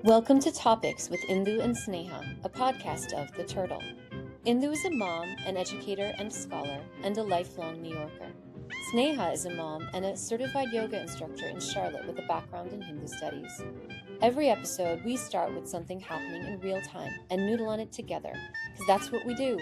Welcome to Topics with Indu and Sneha, a podcast of The Turtle. Indu is a mom, an educator and scholar, and a lifelong New Yorker. Sneha is a mom and a certified yoga instructor in Charlotte with a background in Hindu studies. Every episode, we start with something happening in real time and noodle on it together, because that's what we do.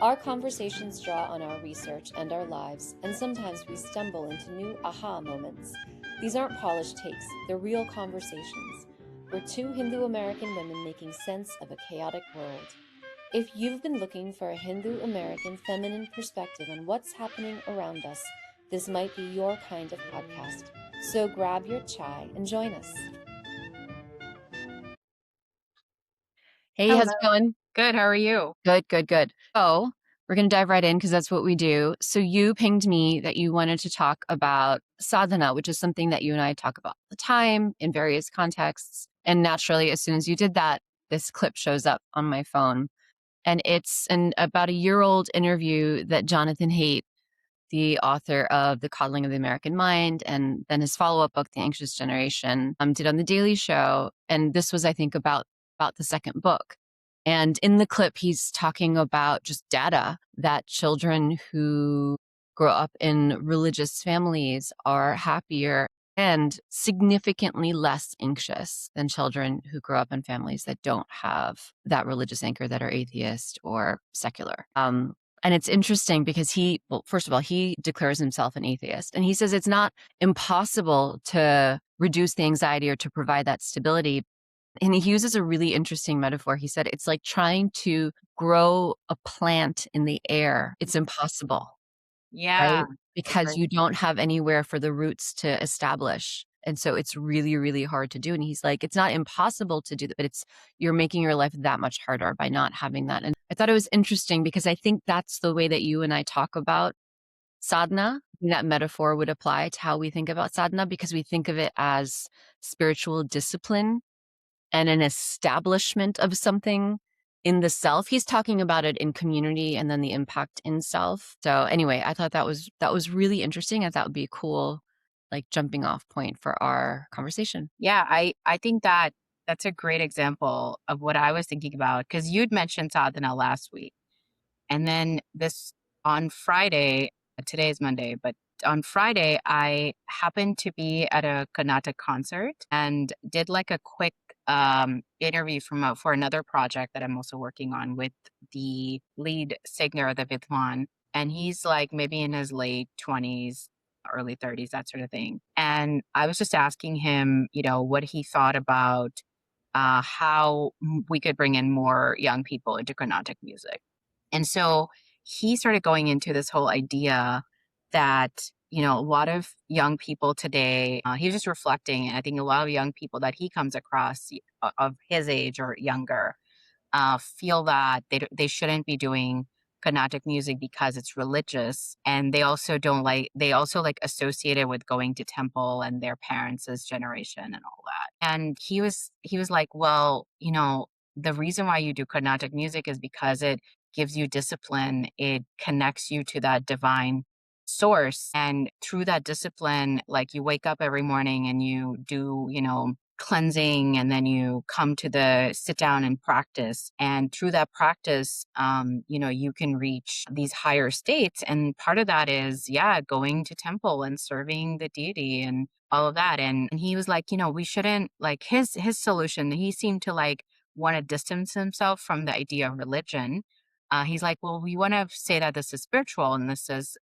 Our conversations draw on our research and our lives, and sometimes we stumble into new aha moments. These aren't polished takes, they're real conversations. We're two Hindu American women making sense of a chaotic world. If you've been looking for a Hindu American feminine perspective on what's happening around us, this might be your kind of podcast. So grab your chai and join us. Hey, Hello. how's it going? Good. How are you? Good. So we're going to dive right in because that's what we do. So you pinged me that you wanted to talk about sadhana, which is something that you and I talk about all the time in various contexts. And naturally, as soon as you did that, this clip shows up on my phone. And it's an about a year-old interview that Jonathan Haidt, the author of The Coddling of the American Mind, and then his follow-up book, The Anxious Generation, did on The Daily Show. And this was, I think, about the second book. And in the clip, he's talking about just data that children who grow up in religious families are happier and significantly less anxious than children who grow up in families that don't have that religious anchor, that are atheist or secular. And it's interesting because first of all, he declares himself an atheist. And he says it's not impossible to reduce the anxiety or to provide that stability. And he uses a really interesting metaphor. He said it's like trying to grow a plant in the air. It's impossible, Yeah. right? Because you don't have anywhere for the roots to establish. And so it's really, really hard to do. And he's like, it's not impossible to do that, but you're making your life that much harder by not having that. And I thought it was interesting because I think that's the way that you and I talk about sadhana. That metaphor would apply to how we think about sadhana because we think of it as spiritual discipline and an establishment of something in the self. He's talking about it in community and then the impact in self. So anyway, I thought that was really interesting. I thought it would be a cool jumping off point for our conversation. Yeah. I think that's a great example of what I was thinking about because you'd mentioned sadhana last week. And then on Friday, today is Monday, but on Friday, I happened to be at a Carnatic concert and did like a quick interview for another project that I'm also working on with the lead singer, the Vidwan. And he's like maybe in his late 20s, early 30s, that sort of thing. And I was just asking him, what he thought about how we could bring in more young people into Carnatic music. And so he started going into this whole idea that, a lot of young people today, he was just reflecting, and I think a lot of young people that he comes across of his age or younger feel that they shouldn't be doing Carnatic music because it's religious. And they also like associate it with going to temple and their parents' generation and all that. And he was like, well, the reason why you do Carnatic music is because it gives you discipline. It connects you to that divine source. And through that discipline, like you wake up every morning and you do, cleansing, and then you come to the sit down and practice. And through that practice, you can reach these higher states. And part of that is, going to temple and serving the deity and all of that. And he was like, we shouldn't like his solution. He seemed to like want to distance himself from the idea of religion. He's like, well, we want to say that this is spiritual and this is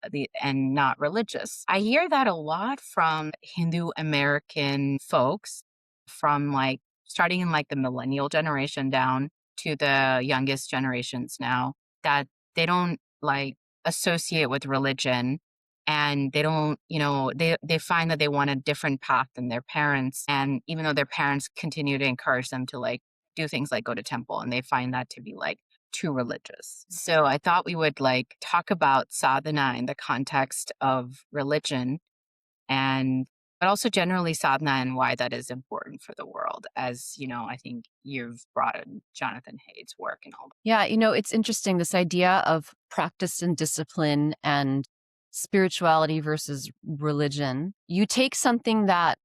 and not religious. I hear that a lot from Hindu American folks, from like starting in like the millennial generation down to the youngest generations now, that they don't like associate with religion, and they don't, they find that they want a different path than their parents. And even though their parents continue to encourage them to like do things like go to temple, and they find that to be like too religious. So I thought we would like talk about sadhana in the context of religion, but also generally sadhana and why that is important for the world. As I think you've brought in Jonathan Haidt's work and all that. Yeah, it's interesting, this idea of practice and discipline and spirituality versus religion. You take something that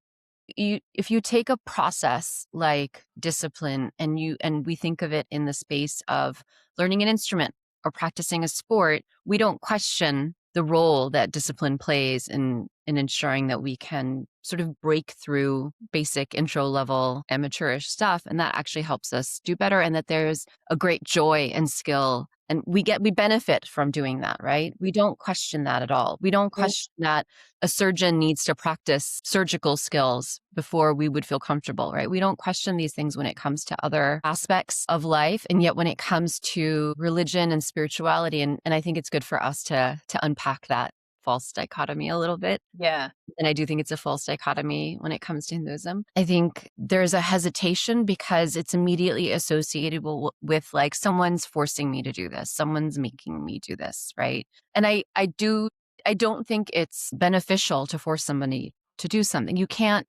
if you take a process like discipline and we think of it in the space of learning an instrument or practicing a sport, we don't question the role that discipline plays in ensuring that we can sort of break through basic intro level amateurish stuff. And that actually helps us do better. And that there's a great joy and skill. And we benefit from doing that, right? We don't question that at all. We don't question that a surgeon needs to practice surgical skills before we would feel comfortable, right? We don't question these things when it comes to other aspects of life. And yet when it comes to religion and spirituality, and I think it's good for us to unpack that false dichotomy a little bit. Yeah. And I do think it's a false dichotomy when it comes to Hinduism. I think there's a hesitation because it's immediately associated with like someone's forcing me to do this, someone's making me do this, right? And I don't think it's beneficial to force somebody to do something. You can't,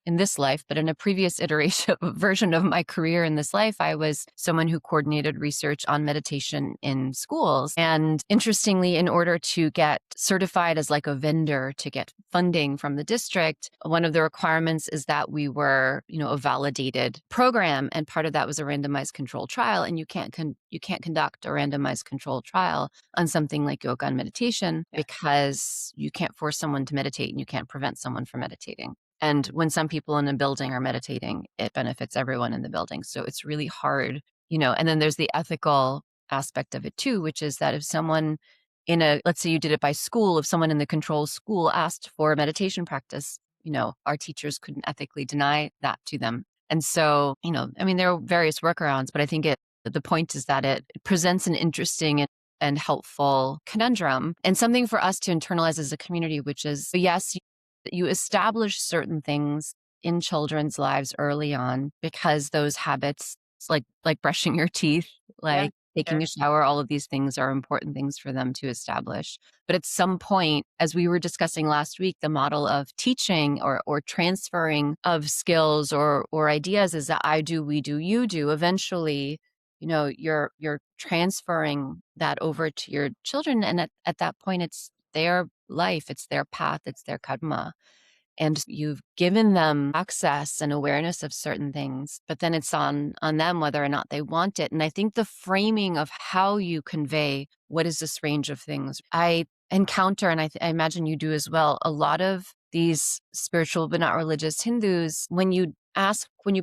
in this life, but in a previous iteration version of my career in this life, I was someone who coordinated research on meditation in schools. And interestingly, in order to get certified as like a vendor to get funding from the district, one of the requirements is that we were, a validated program. And part of that was a randomized controlled trial. And you can't conduct a randomized controlled trial on something like yoga and meditation because you can't force someone to meditate and you can't prevent someone from meditating. And when some people in a building are meditating, it benefits everyone in the building. So it's really hard, and then there's the ethical aspect of it too, which is that if someone let's say you did it by school, if someone in the control school asked for a meditation practice, our teachers couldn't ethically deny that to them. And so, there are various workarounds, but I think the point is that it presents an interesting and helpful conundrum and something for us to internalize as a community, which is, yes, you establish certain things in children's lives early on because those habits, like brushing your teeth, like taking a shower, all of these things are important things for them to establish. But at some point, as we were discussing last week, the model of teaching or transferring of skills or ideas is that I do, we do, you do. Eventually, you're transferring that over to your children. And at that point, it's their life, it's their path, it's their karma. And you've given them access and awareness of certain things, but then it's on them whether or not they want it. And I think the framing of how you convey what is this range of things, I encounter, and I imagine you do as well, a lot of these spiritual but not religious Hindus, when you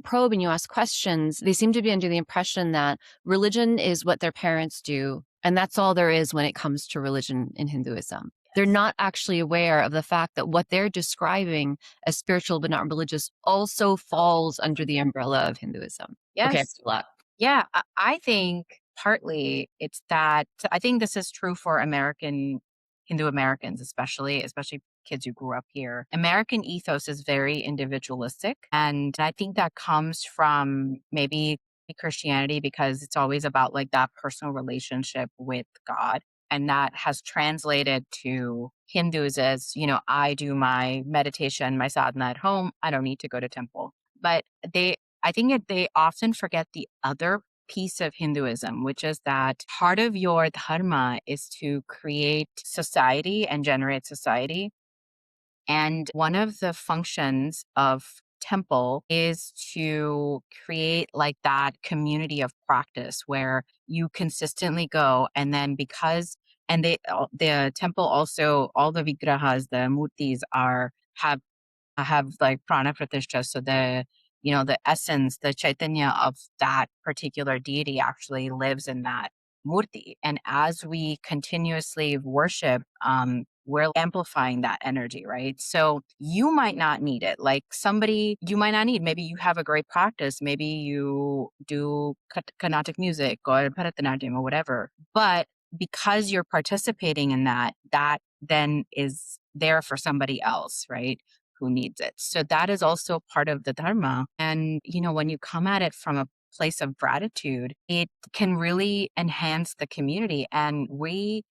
probe and you ask questions, they seem to be under the impression that religion is what their parents do. And that's all there is when it comes to religion in Hinduism. They're not actually aware of the fact that what they're describing as spiritual but not religious also falls under the umbrella of Hinduism. Yes. Okay, a lot. Yeah, I think partly it's that I think this is true for Hindu Americans, especially kids who grew up here. American ethos is very individualistic. And I think that comes from maybe Christianity because it's always about like that personal relationship with God. And that has translated to Hindus as, I do my meditation, my sadhana at home. I don't need to go to temple. But I think they often forget the other piece of Hinduism, which is that part of your dharma is to create society and generate society. And one of the functions of temple is to create like that community of practice where you consistently go. And then the temple also, all the vigrahas, the murtis have like prana pratishta. So the essence, the chaitanya of that particular deity actually lives in that murti. And as we continuously worship, we're amplifying that energy, right? So you might not need it. Like you might not need, maybe you have a great practice. Maybe you do Carnatic music or Bharatanatyam or whatever. But because you're participating in that then is there for somebody else, right? Who needs it. So that is also part of the dharma. And, when you come at it from a place of gratitude, it can really enhance the community. And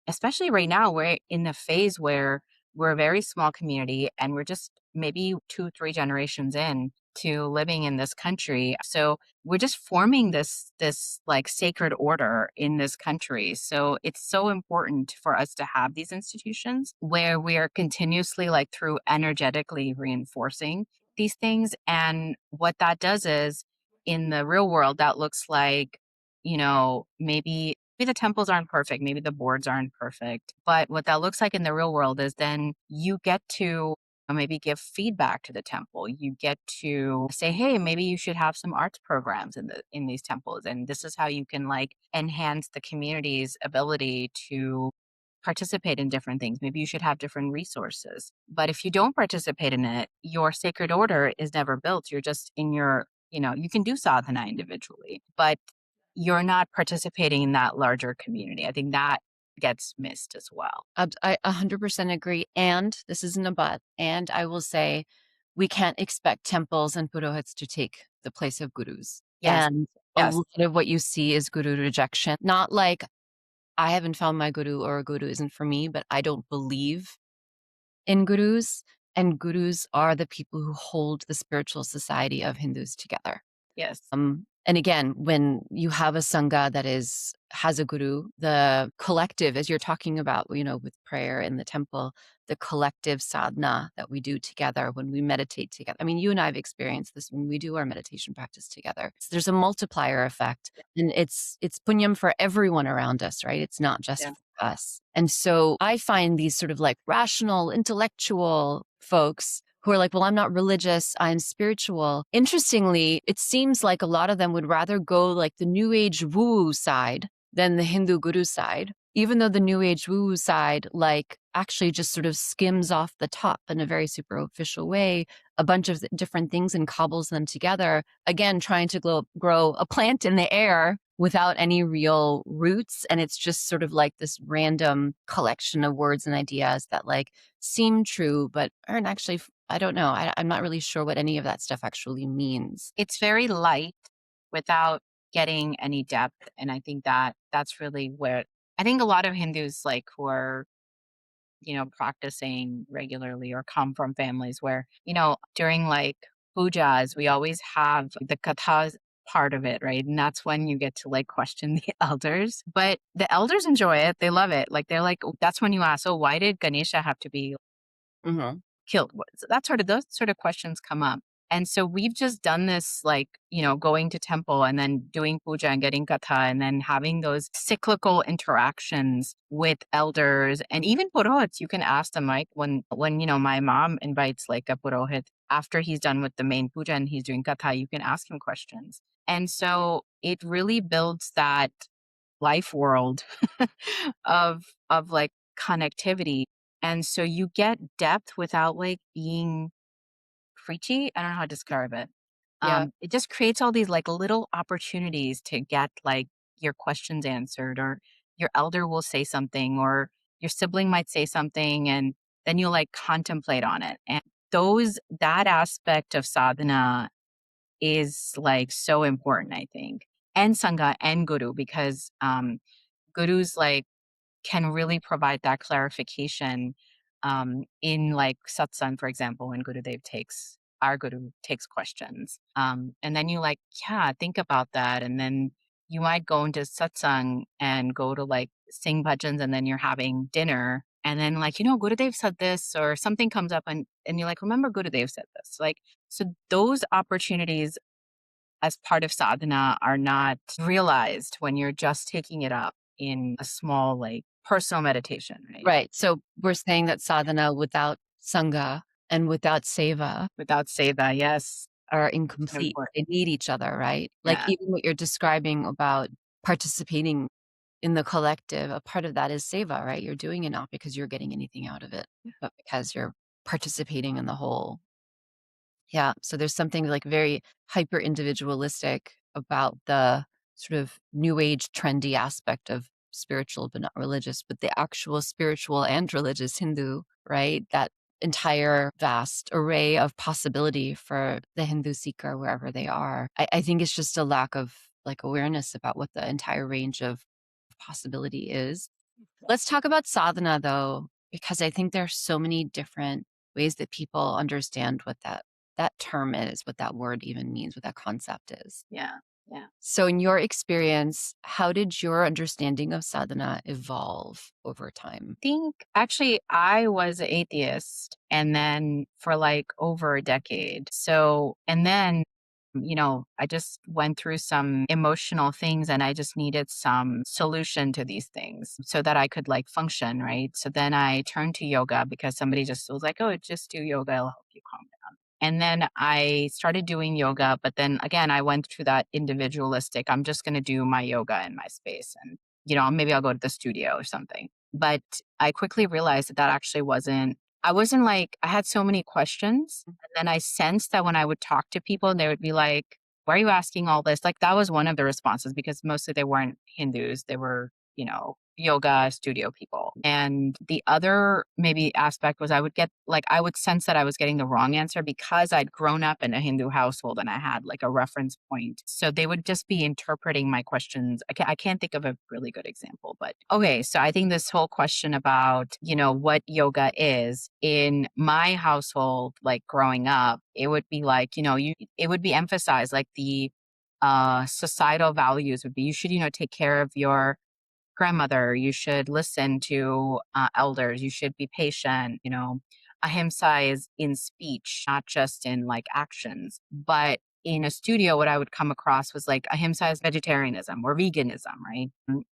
especially right now, we're in a phase where we're a very small community and we're just maybe 2, 3 generations in to living in this country. So we're just forming this like sacred order in this country. So it's so important for us to have these institutions where we are continuously like through energetically reinforcing these things. And what that does is in the real world, that looks like, maybe the temples aren't perfect, maybe the boards aren't perfect. But what that looks like in the real world is then you get to maybe give feedback to the temple. You get to say, hey, maybe you should have some arts programs in these temples. And this is how you can like enhance the community's ability to participate in different things. Maybe you should have different resources. But if you don't participate in it, your sacred order is never built. You're just in your, you can do sadhana individually, but you're not participating in that larger community. I think that gets missed as well. I 100% agree. And this isn't a but. And I will say, we can't expect temples and purohits to take the place of gurus. Yes. And a Yes. lot of what you see is guru rejection. Not like I haven't found my guru or a guru isn't for me, but I don't believe in gurus. And gurus are the people who hold the spiritual society of Hindus together. Yes. And again, when you have a sangha that has a guru, the collective, as you're talking about, with prayer in the temple, the collective sadhana that we do together when we meditate together. I mean, you and I have experienced this when we do our meditation practice together. So there's a multiplier effect, and it's punyam for everyone around us, right? It's not just for us. And so I find these sort of like rational, intellectual folks who are like, well, I'm not religious, I'm spiritual. Interestingly, it seems like a lot of them would rather go like the New Age woo side than the Hindu guru side, even though the New Age woo side like actually just sort of skims off the top in a very superficial way, a bunch of different things and cobbles them together, again, trying to grow a plant in the air without any real roots. And it's just sort of like this random collection of words and ideas that like seem true, but aren't actually, I don't know. I'm not really sure what any of that stuff actually means. It's very light without getting any depth. And I think that's really where I think a lot of Hindus like who are, practicing regularly or come from families where, during like pujas, we always have the kathas part of it, right? And that's when you get to like question the elders. But the elders enjoy it. They love it. Like they're like, that's when you ask, oh, why did Ganesha have to be killed? Those sort of questions come up. And so we've just done this, like, going to temple and then doing puja and getting katha and then having those cyclical interactions with elders and even purohits. You can ask them, like, when my mom invites like a purohit after he's done with the main puja and he's doing katha, you can ask him questions. And so it really builds that life world of like connectivity. And so you get depth without like being preachy. I don't know how to describe it. Yeah. It just creates all these like little opportunities to get like your questions answered, or your elder will say something, or your sibling might say something, and then you like contemplate on it. And that aspect of sadhana is like so important, I think, and sangha and guru, because gurus like can really provide that clarification in like satsang, for example, when our Guru takes questions. And then you like, yeah, think about that. And then you might go into satsang and go to like sing bhajans, and then you're having dinner. And then like, Gurudev said this, or something comes up, and you're like, remember Gurudev said this. Like, so those opportunities as part of sadhana are not realized when you're just taking it up in a small, like, personal meditation, right? Right. So we're saying that sadhana without sangha and without seva Without seva, yes. are So incomplete. important. They need each other, right? Like Yeah. even what you're describing about participating in the collective, a part of that is seva, right? You're doing it not because you're getting anything out of it, but because you're participating in the whole. Yeah. So there's something like very hyper individualistic about the sort of new age trendy aspect of spiritual but not religious, but the actual spiritual and religious Hindu, right? That entire vast array of possibility for the Hindu seeker wherever they are. I think it's just a lack of like awareness about what the entire range of possibility is. Let's talk about sadhana though, because I think there are so many different ways that people understand what that term is, what that word even means, what that concept is. Yeah. Yeah. So in your experience, how did your understanding of sadhana evolve over time? Think actually I was an atheist and then for like over a decade. So, and then, I just went through some emotional things and I just needed some solution to these things so that I could like function, right? So then I turned to yoga because somebody just was like, oh, just do yoga, it'll help you calm down. And then I started doing yoga, but then again, I went through that individualistic, I'm just going to do my yoga in my space and, maybe I'll go to the studio or something. But I quickly realized that actually I wasn't like, I had so many questions. And then I sensed that when I would talk to people, they would be like, why are you asking all this? Like that was one of the responses because mostly they weren't Hindus. They were, yoga studio people. And the other maybe aspect was I would sense that I was getting the wrong answer because I'd grown up in a Hindu household and I had like a reference point. So they would just be interpreting my questions. I can't think of a really good example, but okay. So I think this whole question about, what yoga is in my household, like growing up, it would be like, it would be emphasized like the societal values would be, you should, take care of your grandmother, you should listen to elders, you should be patient, ahimsa is in speech, not just in like actions. But in a studio, what I would come across was like ahimsa is vegetarianism or veganism, right?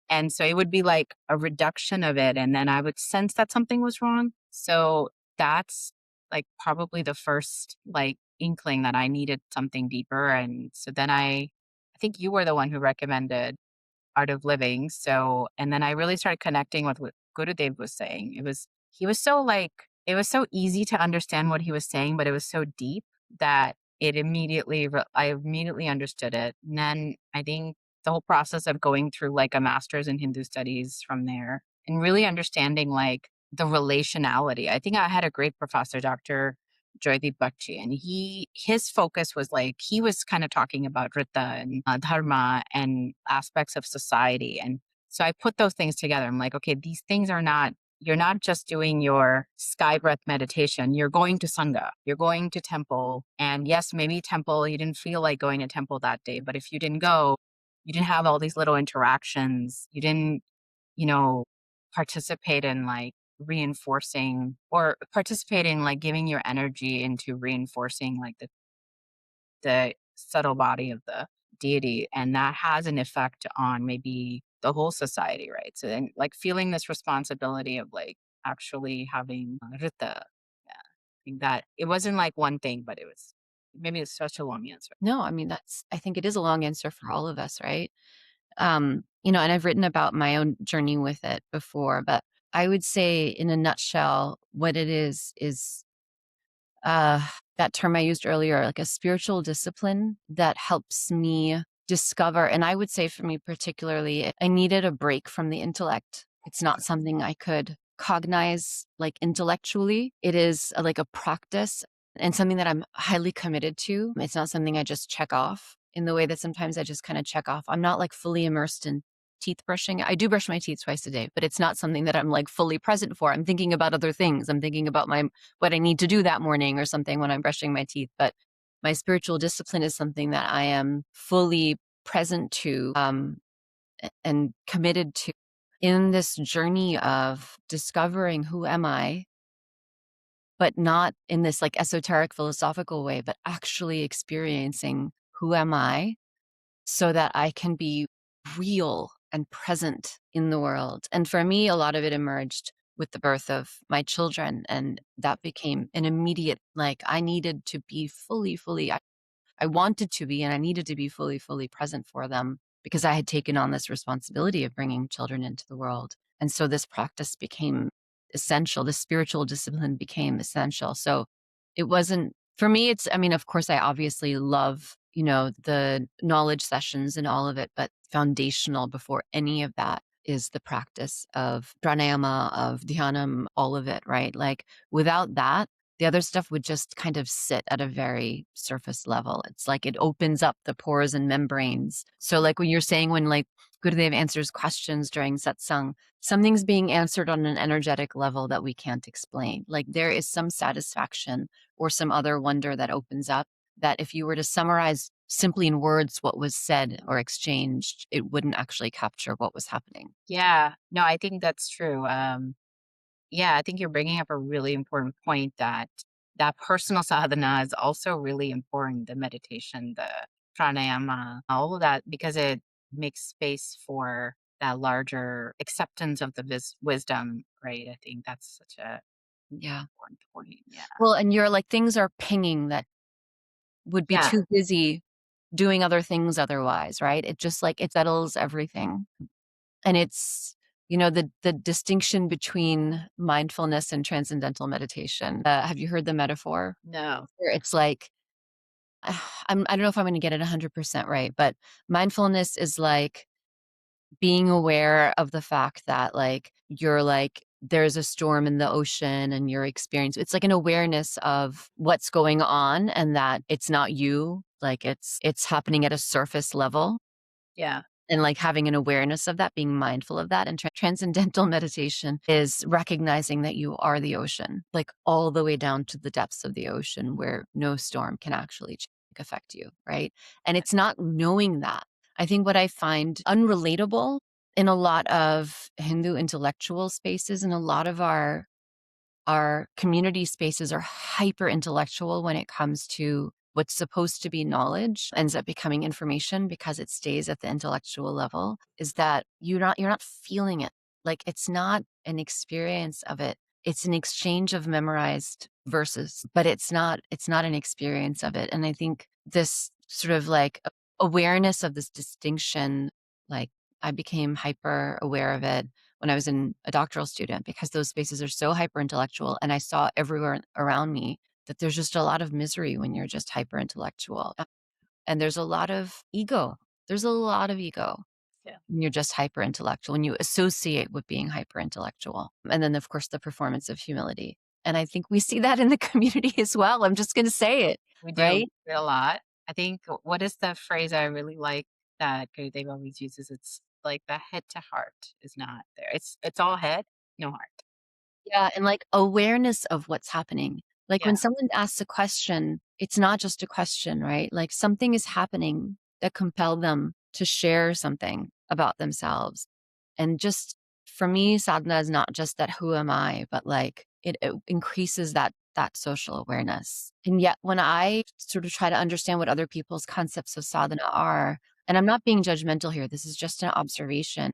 And so it would be like a reduction of it. And then I would sense that something was wrong. So that's like probably the first like inkling that I needed something deeper. And so then I think you were the one who recommended Art of Living. So, and then I really started connecting with what Gurudev was saying. It was so easy to understand what he was saying, but it was so deep that I immediately understood it. And then I think the whole process of going through like a master's in Hindu studies from there and really understanding like the relationality. I think I had a great professor, Dr. Joydeep Bakshi, and his focus was like he was kind of talking about Rita and Dharma and aspects of society. And so I put those things together. I'm like, okay, these things are not. You're not just doing your sky breath meditation. You're going to Sangha. You're going to temple. And yes, maybe temple, you didn't feel like going to temple that day. But if you didn't go, you didn't have all these little interactions. You didn't, you know, participate in like reinforcing or participating like giving your energy into reinforcing like the subtle body of the deity, and that has an effect on maybe the whole society, right? So then like feeling this responsibility of like actually having rita. Yeah, I think that it wasn't like one thing, but it was maybe it's such a long answer. No, I mean, I think it is a long answer for all of us, right? And I've written about my own journey with it before, but I would say in a nutshell, what it is uh, that term I used earlier, like a spiritual discipline that helps me discover. And I would say for me particularly, I needed a break from the intellect. It's not something I could cognize like intellectually. It is like a practice and something that I'm highly committed to. It's not something I just check off in the way that sometimes I just kind of check off. I'm not like fully immersed in teeth brushing. I do brush my teeth twice a day, but it's not something that I'm like fully present for. I'm thinking about other things. I'm thinking about what I need to do that morning or something when I'm brushing my teeth. But my spiritual discipline is something that I am fully present to and committed to in this journey of discovering who am I, but not in this like esoteric philosophical way, but actually experiencing who am I so that I can be real and present in the world. And for me, a lot of it emerged with the birth of my children. And that became an immediate, like, I needed to be I wanted to be, and I needed to be fully present for them because I had taken on this responsibility of bringing children into the world. And so this practice became essential. The spiritual discipline became essential. So it wasn't, for me, I mean, of course, I obviously love, the knowledge sessions and all of it, but foundational before any of that is the practice of pranayama, of dhyanam, all of it, right? Like without that, the other stuff would just kind of sit at a very surface level. It's like it opens up the pores and membranes. So like when you're saying when like Gurudev answers questions during satsang, something's being answered on an energetic level that we can't explain. Like there is some satisfaction or some other wonder that opens up that if you were to summarize simply in words what was said or exchanged, it wouldn't actually capture what was happening. Yeah. No, I think that's true. Yeah, I think you're bringing up a really important point that that personal sadhana is also really important. The meditation, the pranayama, all of that, because it makes space for that larger acceptance of the wisdom, right? I think that's such a Yeah. important point. Yeah. Well, and you're like, things are pinging that would be Yeah. too busy doing other things otherwise, right? It just like, it settles everything. And it's, the distinction between mindfulness and transcendental meditation. Have you heard the metaphor? No. Where it's like, I don't know if I'm going to get it 100% right, but mindfulness is like being aware of the fact that like you're like there's a storm in the ocean and you're experiencing it's like an awareness of what's going on and that it's not you, like it's happening at a surface level, Yeah. and like having an awareness of that, being mindful of that. And transcendental meditation is recognizing that you are the ocean, like all the way down to the depths of the ocean where no storm can actually affect you, right? And it's not knowing that. I think what I find unrelatable in a lot of Hindu intellectual spaces and a lot of our community spaces are hyper intellectual when it comes to what's supposed to be knowledge ends up becoming information because it stays at the intellectual level, is that you're not feeling it. Like it's not an experience of it. It's an exchange of memorized verses, but it's not an experience of it. And I think this sort of like awareness of this distinction, like I became hyper aware of it when I was a doctoral student because those spaces are so hyper intellectual. And I saw everywhere around me that there's just a lot of misery when you're just hyper intellectual. And there's a lot of ego. There's a lot of ego Yeah. when you're just hyper intellectual, when you associate with being hyper intellectual. And then, of course, the performance of humility. And I think we see that in the community as well. I'm just going to say it, We do right? a lot. I think what is the phrase I really like that Gurudev always uses? It's like the head to heart is not there. It's all head, no heart. Yeah, and like awareness of what's happening. Like Yeah. when someone asks a question, it's not just a question, right? Like something is happening that compelled them to share something about themselves. And just for me, sadhana is not just that who am I, but like it increases that social awareness. And yet when I sort of try to understand what other people's concepts of sadhana are, and I'm not being judgmental here, this is just an observation.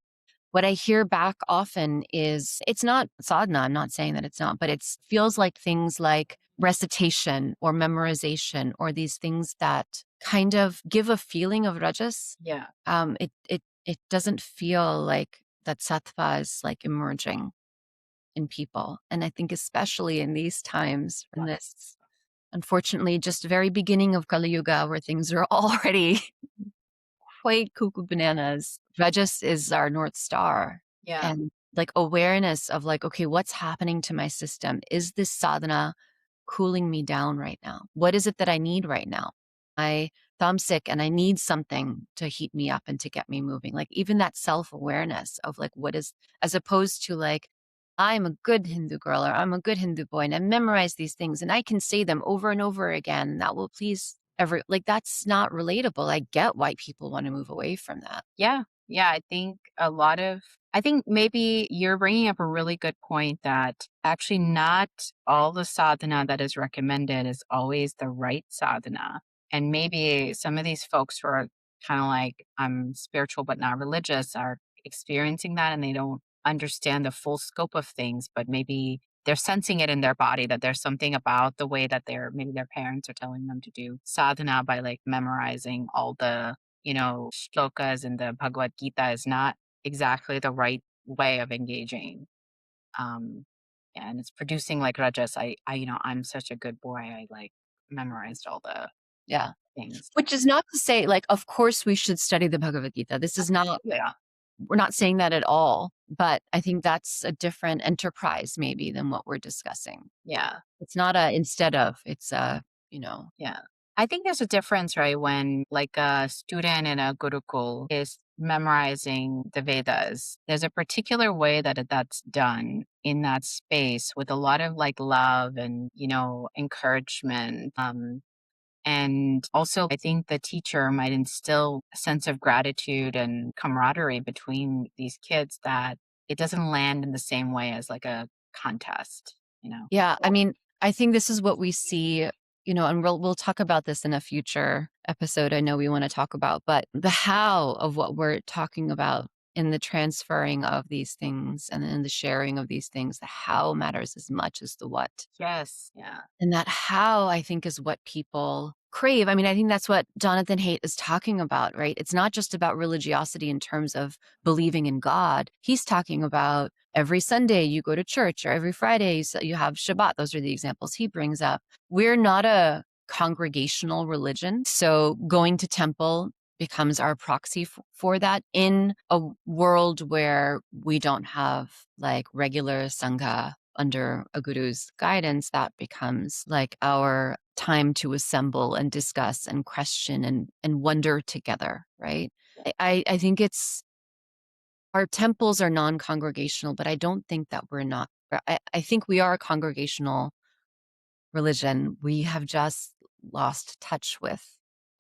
What I hear back often is it's not sadhana. I'm not saying that it's not, but it feels like things like recitation or memorization or these things that kind of give a feeling of rajas. Yeah. It doesn't feel like that sattva is like emerging in people. And I think especially in these times, in this unfortunately just very beginning of Kali Yuga where things are already quite cuckoo bananas. Rajas is our North Star. Yeah. And like awareness of like, okay, what's happening to my system? Is this sadhana cooling me down right now? What is it that I need right now? I I'm sick and I need something to heat me up and to get me moving. Like even that self-awareness of like what is, as opposed to like, I'm a good Hindu girl or I'm a good Hindu boy and I memorize these things and I can say them over and over again. That will please like that's not relatable. I get why people want to move away from that. Yeah. Yeah. I think maybe you're bringing up a really good point that actually not all the sadhana that is recommended is always the right sadhana. And maybe some of these folks who are kind of like, I'm spiritual but not religious are experiencing that and they don't understand the full scope of things, but maybe they're sensing it in their body that there's something about the way that maybe their parents are telling them to do sadhana by like memorizing all the shlokas in the Bhagavad Gita is not exactly the right way of engaging. Um, yeah, and it's producing like rajas. I'm such a good boy. I like memorized all the Yeah. things. Which is not to say, like, of course we should study the Bhagavad Gita. This is not, Yeah, we're not saying that at all, but I think that's a different enterprise maybe than what we're discussing. yeah, It's not a instead of, it's you know, yeah. I think there's a difference, right? When like a student in a gurukul is memorizing the Vedas, there's a particular way that that's done in that space with a lot of like love and, encouragement. And also, I think the teacher might instill a sense of gratitude and camaraderie between these kids that it doesn't land in the same way as like a contest. Yeah, I mean, I think this is what we see, and we'll talk about this in a future episode. I know we want to talk about, but the how of what we're talking about in the transferring of these things and in the sharing of these things, the how matters as much as the what. Yes. Yeah. And that how, I think, is what people crave. I mean, I think that's what Jonathan Haidt is talking about, right? It's not just about religiosity in terms of believing in God. He's talking about every Sunday you go to church, or every Friday you have Shabbat. Those are the examples he brings up. We're not a congregational religion. So going to temple becomes our proxy for that in a world where we don't have like regular Sangha under a guru's guidance. That becomes like our time to assemble and discuss and question and wonder together, right? I think it's our temples are non-congregational, but I don't think that we're not. I think we are a congregational religion. We have just lost touch with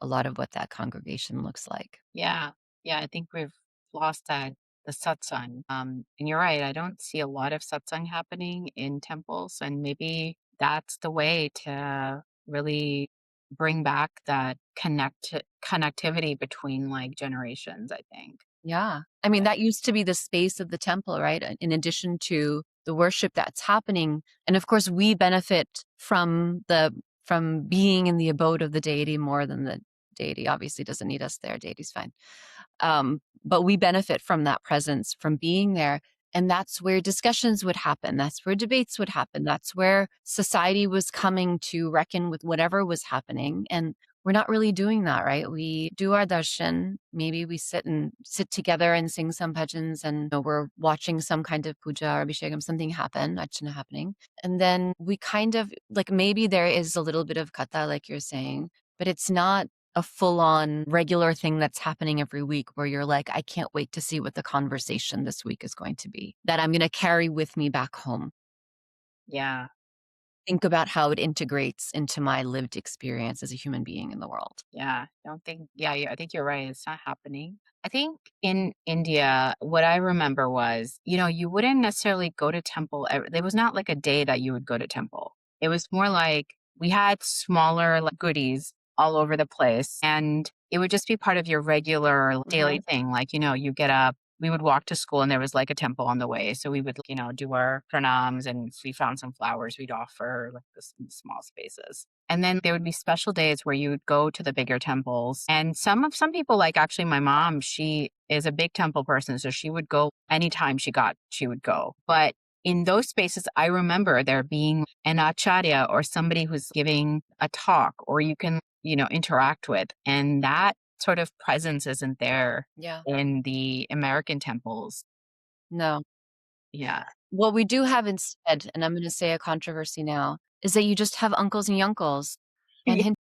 a lot of what that congregation looks like. Yeah. Yeah. I think we've lost the satsang. And you're right. I don't see a lot of satsang happening in temples. And maybe that's the way to really bring back that connectivity between like generations, I think. Yeah. I mean, that used to be the space of the temple, right? In addition to the worship that's happening. And of course, we benefit from being in the abode of the deity more than the deity obviously doesn't need us there. Deity's fine. But we benefit from that presence, from being there. And that's where discussions would happen. That's where debates would happen. That's where society was coming to reckon with whatever was happening. And we're not really doing that, right? We do our darshan. Maybe we sit together and sing some bhajans, and we're watching some kind of puja or abhishekam, something happen, archana happening. And then we kind of like, maybe there is a little bit of katha, like you're saying, but it's not a full-on regular thing that's happening every week where you're like, I can't wait to see what the conversation this week is going to be, that I'm going to carry with me back home. Yeah. Think about how it integrates into my lived experience as a human being in the world. Yeah. I think you're right. It's not happening. I think in India, what I remember was, you wouldn't necessarily go to temple. There was not like a day that you would go to temple. It was more like we had smaller like goodies all over the place, and it would just be part of your regular daily thing. Like, you get up, we would walk to school and there was like a temple on the way. So we would, do our pranams, and if we found some flowers, we'd offer like this in small spaces. And then there would be special days where you would go to the bigger temples. And some people, like actually my mom, she is a big temple person. So she would go anytime she would go. But in those spaces, I remember there being an acharya or somebody who's giving a talk, or you can, interact with. And that sort of presence isn't there in the American temples. No. Yeah. What we do have instead, and I'm going to say a controversy now, is that you just have uncles and yunkles and Yeah.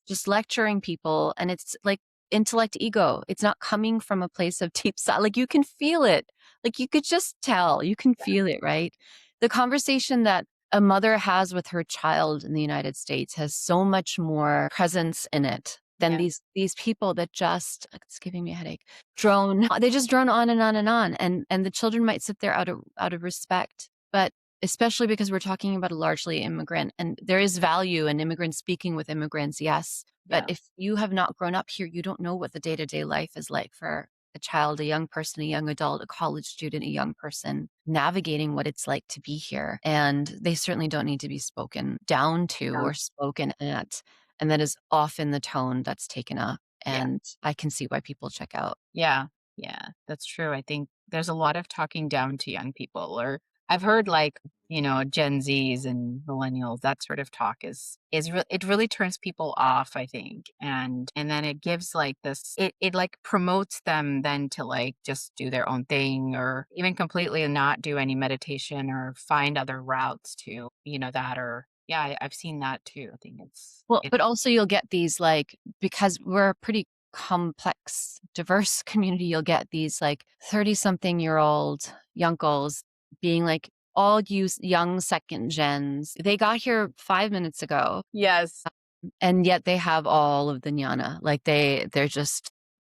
just lecturing people, and it's like intellect ego. It's not coming from a place of deep thought. Like you can feel it. Like you could just tell, you can feel it, right? The conversation that a mother has with her child in the United States has so much more presence in it than these people that just, it's giving me a headache, they just drone on and on and on. And the children might sit there out of respect, but especially because we're talking about a largely immigrant, and there is value in immigrants speaking with immigrants, yes. But if you have not grown up here, you don't know what the day-to-day life is like for a child, a young person, a young adult, a college student, a young person navigating what it's like to be here. And they certainly don't need to be spoken down to or spoken at. And that is often the tone that's taken up. And I can see why people check out. Yeah. Yeah. That's true. I think there's a lot of talking down to young people, or I've heard like, Gen Zs and millennials, that sort of talk it really turns people off, I think. And then it gives like this, it like promotes them then to like just do their own thing, or even completely not do any meditation or find other routes to, that, or I've seen that too. I think Well, but also you'll get these like, because we're a pretty complex, diverse community. You'll get these like 30-something-year-old youngles being like, all you young second gens, they got here 5 minutes ago. Yes. And yet they have all of the jnana. Like they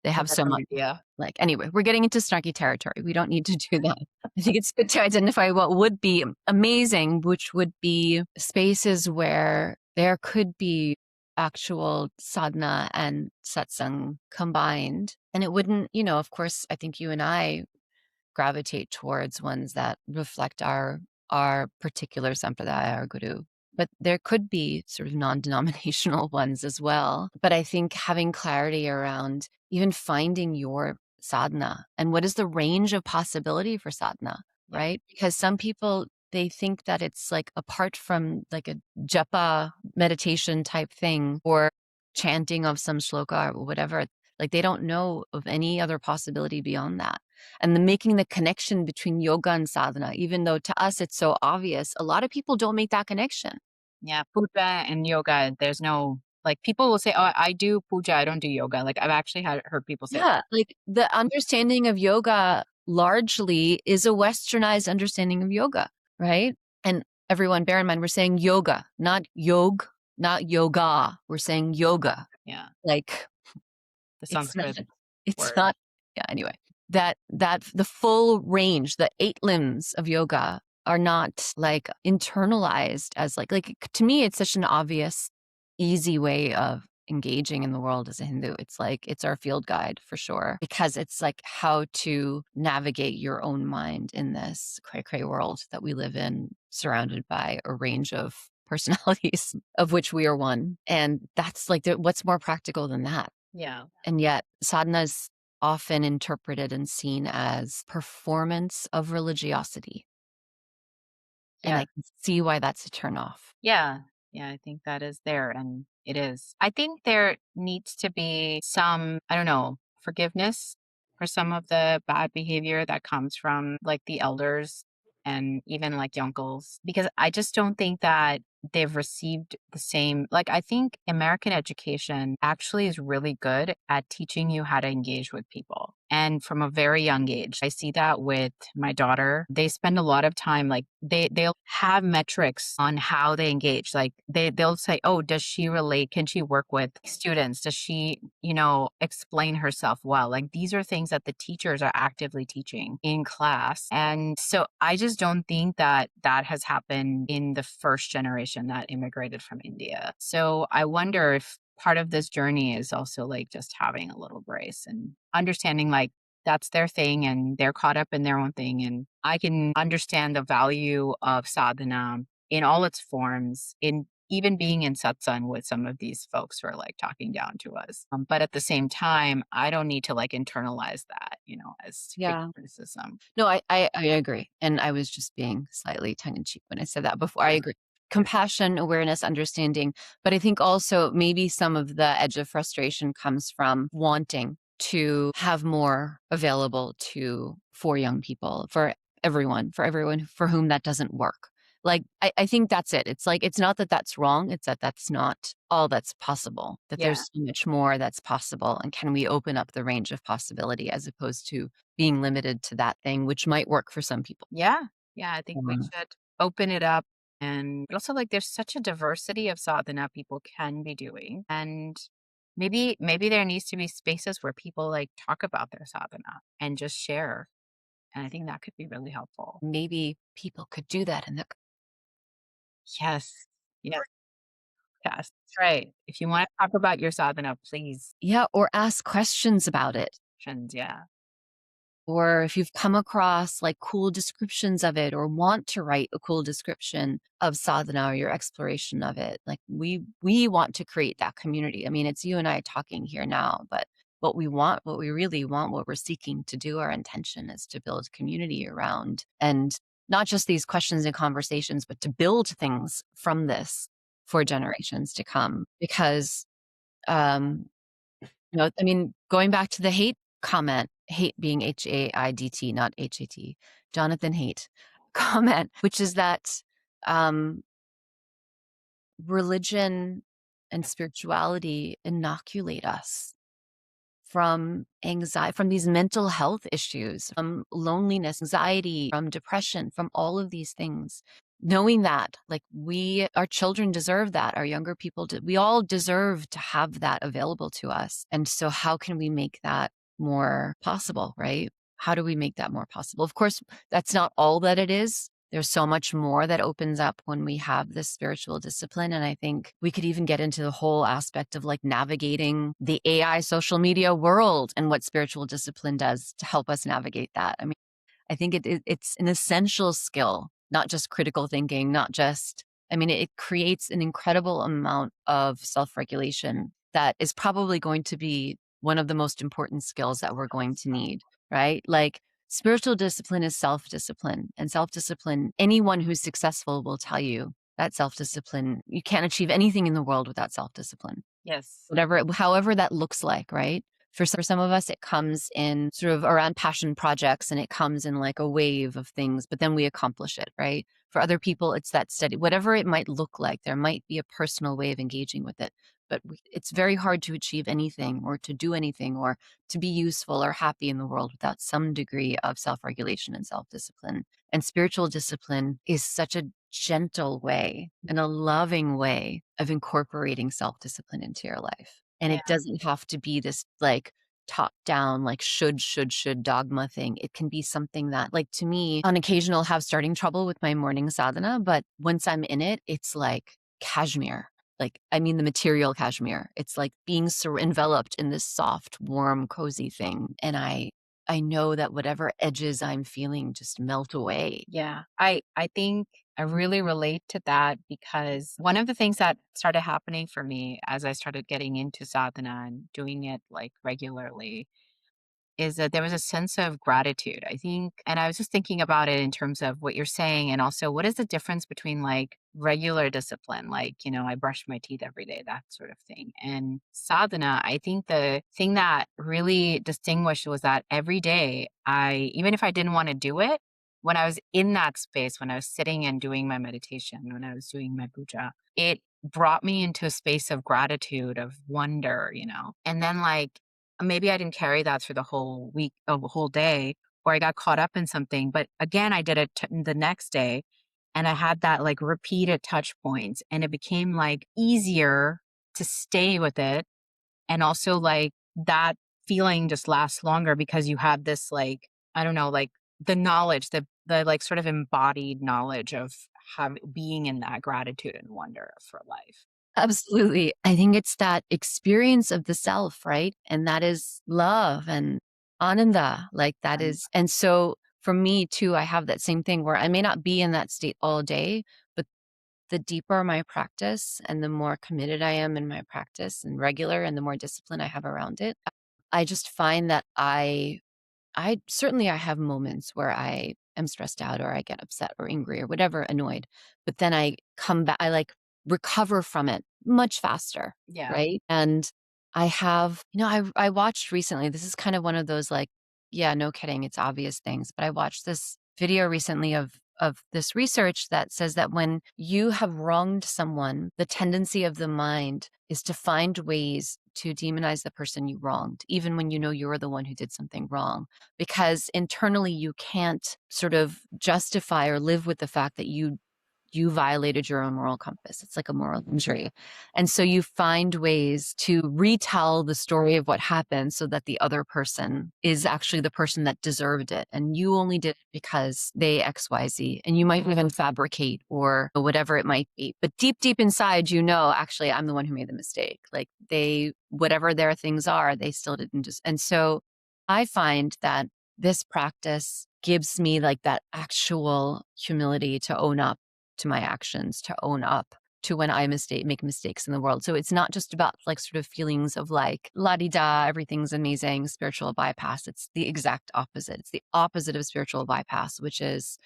have so much. Yeah. Like, anyway, we're getting into snarky territory. We don't need to do that. I think it's good to identify what would be amazing, which would be spaces where there could be actual sadhana and satsang combined. And it wouldn't, of course, I think you and I gravitate towards ones that reflect our particular sampradaya, our guru. But there could be sort of non-denominational ones as well. But I think having clarity around even finding your sadhana and what is the range of possibility for sadhana, right? Because some people, they think that it's like apart from like a japa meditation type thing or chanting of some shloka or whatever, like they don't know of any other possibility beyond that. And making the connection between yoga and sadhana, even though to us it's so obvious, a lot of people don't make that connection. Yeah, puja and yoga, there's no, like, people will say, oh, I do puja, I don't do yoga. Like, I've actually heard people say that. Like the understanding of yoga largely is a westernized understanding of yoga, right? And everyone, bear in mind, we're saying yoga, not yog, not yoga. We're saying yoga. Yeah, Like the Sanskrit word. not, yeah, anyway. That the full range, the 8 limbs of yoga are not like internalized as like to me, it's such an obvious, easy way of engaging in the world as a Hindu. It's like, it's our field guide for sure, because it's like how to navigate your own mind in this cray-cray world that we live in, surrounded by a range of personalities, of which we are one. And that's like, what's more practical than that? Yeah. And yet sadhana is often interpreted and seen as performance of religiosity. And I can see why that's a turnoff. Yeah. Yeah, I think that is there, and it is. I think there needs to be some, I don't know, forgiveness for some of the bad behavior that comes from like the elders and even like the uncles, because I just don't think that they've received the same. Like, I think American education actually is really good at teaching you how to engage with people. And from a very young age, I see that with my daughter. They spend a lot of time, like they'll have metrics on how they engage. Like they'll say, oh, does she relate? Can she work with students? Does she, explain herself well? Like, these are things that the teachers are actively teaching in class. And so I just don't think that that has happened in the first generation that immigrated from India. So I wonder if part of this journey is also like just having a little grace and understanding like that's their thing and they're caught up in their own thing. And I can understand the value of sadhana in all its forms, in even being in satsang with some of these folks who are like talking down to us. But at the same time, I don't need to like internalize that, as criticism. No, I agree. And I was just being slightly tongue in cheek when I said that before. I agree. Compassion, awareness, understanding. But I think also maybe some of the edge of frustration comes from wanting to have more available for young people, for everyone for whom that doesn't work. Like, I think that's it. It's like, it's not that that's wrong. It's that that's not all that's possible, that there's so much more that's possible. And can we open up the range of possibility as opposed to being limited to that thing, which might work for some people. Yeah. Yeah. I think we should open it up. And also, like, there's such a diversity of sadhana people can be doing. And maybe there needs to be spaces where people like talk about their sadhana and just share. And I think that could be really helpful. Maybe people could do that in the Yes. Yes. Yes. That's right. If you want to talk about your sadhana, please. Yeah, or ask questions about it. Yeah. Or if you've come across like cool descriptions of it or want to write a cool description of sadhana or your exploration of it, like we want to create that community. I mean, it's you and I talking here now, but what we really want, what we're seeking to do, our intention is to build community around, and not just these questions and conversations, but to build things from this for generations to come. Because, I mean, going back to the hate comment, hate being Haidt, not HAT, Jonathan Haidt comment, which is that religion and spirituality inoculate us from anxiety, from these mental health issues, from loneliness, anxiety, from depression, from all of these things. Knowing that, like, our children deserve that, our younger people, we all deserve to have that available to us. And so how can we make that more possible, right? How do we make that more possible? Of course, that's not all that it is. There's so much more that opens up when we have this spiritual discipline. And I think we could even get into the whole aspect of like navigating the AI social media world and what spiritual discipline does to help us navigate that. I mean, I think it's an essential skill, not just critical thinking, not just, I mean, it creates an incredible amount of self-regulation that is probably going to be one of the most important skills that we're going to need, right? Like, spiritual discipline is self-discipline, and self-discipline, anyone who's successful will tell you that self-discipline, you can't achieve anything in the world without self-discipline. Yes. However that looks like, right? For some of us, it comes in sort of around passion projects, and it comes in like a wave of things, but then we accomplish it, right? For other people, it's that steady, whatever it might look like, there might be a personal way of engaging with it. But it's very hard to achieve anything or to do anything or to be useful or happy in the world without some degree of self-regulation and self-discipline. And spiritual discipline is such a gentle way and a loving way of incorporating self-discipline into your life. And Yeah. it doesn't have to be this like top down, like should dogma thing. It can be something that, like, to me, on occasion, I'll have starting trouble with my morning sadhana, but once I'm in it, it's like cashmere. Like, I mean, the material cashmere. It's like being enveloped in this soft, warm, cozy thing. And I know that whatever edges I'm feeling just melt away. Yeah. I think I really relate to that because one of the things that started happening for me as I started getting into sadhana and doing it like regularly is that there was a sense of gratitude, I think. And I was just thinking about it in terms of what you're saying. And also, what is the difference between like regular discipline, like, I brush my teeth every day, that sort of thing, and sadhana? I think the thing that really distinguished was that every day, even if I didn't want to do it, when I was in that space, when I was sitting and doing my meditation, when I was doing my puja, it brought me into a space of gratitude, of wonder. And then, like, maybe I didn't carry that through the whole week, the whole day, or I got caught up in something. But again, I did it the next day, and I had that like repeated touch points, and it became like easier to stay with it. And also, like, that feeling just lasts longer because you have this, like, I don't know, like the knowledge, the like sort of embodied knowledge of being in that gratitude and wonder for life. Absolutely. I think it's that experience of the self, right? And that is love and ananda. Like, that is, and so for me too, I have that same thing where I may not be in that state all day, but the deeper my practice and the more committed I am in my practice and regular and the more discipline I have around it, I just find that I certainly I have moments where I am stressed out or I get upset or angry or whatever, annoyed, but then I come back, I like recover from it much faster. Yeah. Right. And I have, I watched recently, this is kind of one of those like, yeah, no kidding, it's obvious things, but I watched this video recently of this research that says that when you have wronged someone, the tendency of the mind is to find ways to demonize the person you wronged, even when you know you're the one who did something wrong, because internally you can't sort of justify or live with the fact that you violated your own moral compass. It's like a moral injury. And so you find ways to retell the story of what happened so that the other person is actually the person that deserved it. And you only did it because they XYZ. And you might even fabricate or whatever it might be. But deep, deep inside, actually, I'm the one who made the mistake. Like, whatever their things are, they still didn't just. And so I find that this practice gives me like that actual humility to own up to my actions, to own up to when I make mistakes in the world. So it's not just about like sort of feelings of like la-di-da, everything's amazing, spiritual bypass. It's the exact opposite. It's the opposite of spiritual bypass, which is,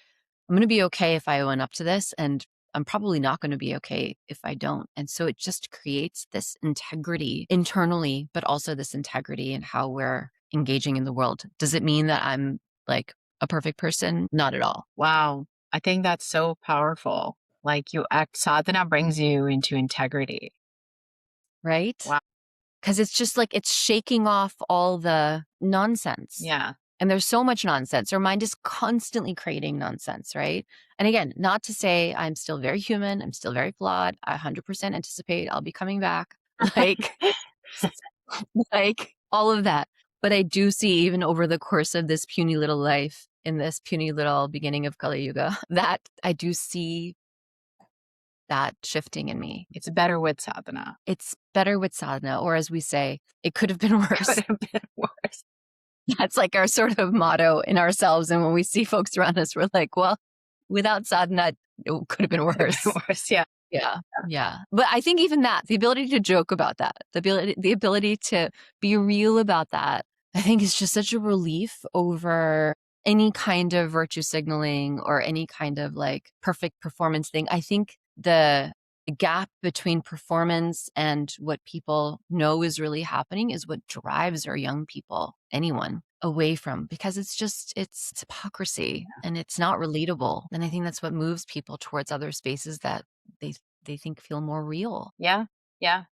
I'm going to be okay if I own up to this, and I'm probably not going to be okay if I don't. And so it just creates this integrity internally, but also this integrity in how we're engaging in the world. Does it mean that I'm like a perfect person? Not at all. Wow. I think that's so powerful. Like, sadhana brings you into integrity. Right? Wow. because it's just like it's shaking off all the nonsense. Yeah. And there's so much nonsense. Our mind is constantly creating nonsense, right? And again, not to say I'm still very human, I'm still very flawed. I 100% anticipate I'll be coming back. Like, like all of that. But I do see, even over the course of this puny little life, in this puny little beginning of Kali Yuga, that I do see that shifting in me. It's better with sadhana. It's better with sadhana, or as we say, it could have been worse. Could have been worse. That's like our sort of motto in ourselves. And when we see folks around us, we're like, well, without sadhana, it could have been worse. Worse, yeah. Yeah. But I think even that, the ability to joke about that, the ability to be real about that, I think is just such a relief over any kind of virtue signaling or any kind of like perfect performance thing. I think the gap between performance and what people know is really happening is what drives our young people, anyone, away from, because it's hypocrisy and it's not relatable. And I think that's what moves people towards other spaces that they think feel more real. Yeah.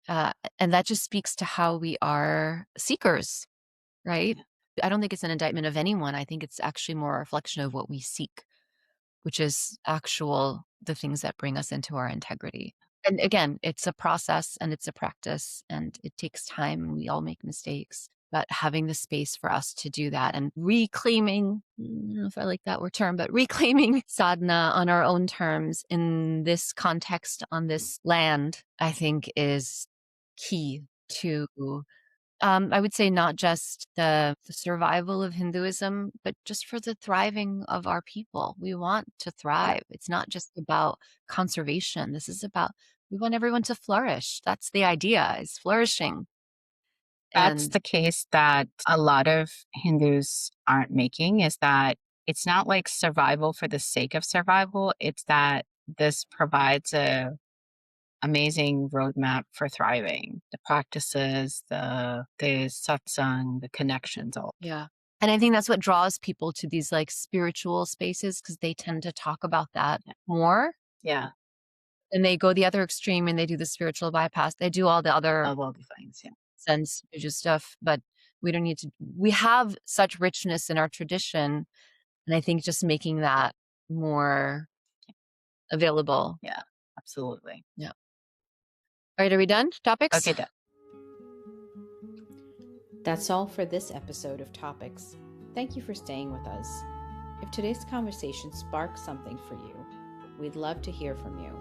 And that just speaks to how we are seekers, right? I don't think it's an indictment of anyone. I think it's actually more a reflection of what we seek, which is the things that bring us into our integrity. And again, it's a process and it's a practice and it takes time and we all make mistakes. But having the space for us to do that and reclaiming, I don't know if I like that word term, but reclaiming sadhana on our own terms in this context, on this land, I think is key to, I would say, not just the survival of Hinduism, but just for the thriving of our people. We want to thrive. It's not just about conservation. This is about, we want everyone to flourish. That's the idea, is flourishing. That's the case that a lot of Hindus aren't making, is that it's not like survival for the sake of survival. It's that this provides a amazing roadmap for thriving. The practices, the satsang, the connections, all. Yeah. And I think that's what draws people to these like spiritual spaces, because they tend to talk about that more. Yeah. And they go the other extreme and they do the spiritual bypass. They do all the other Of all the things, yeah. sense stuff, but we don't need to. We have such richness in our tradition, and I think just making that more available. Yeah, absolutely. Yeah. All right, are we done? Topics? Okay, done. That's all for this episode of Topics. Thank you for staying with us. If today's conversation sparked something for you, we'd love to hear from you.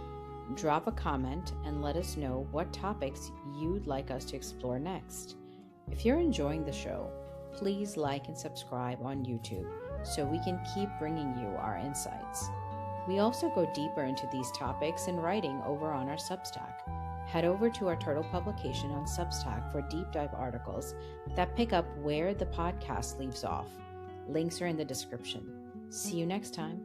Drop a comment and let us know what topics you'd like us to explore next. If you're enjoying the show, please like and subscribe on YouTube so we can keep bringing you our insights. We also go deeper into these topics in writing over on our Substack. Head over to our Turtle publication on Substack for deep dive articles that pick up where the podcast leaves off. Links are in the description. See you next time.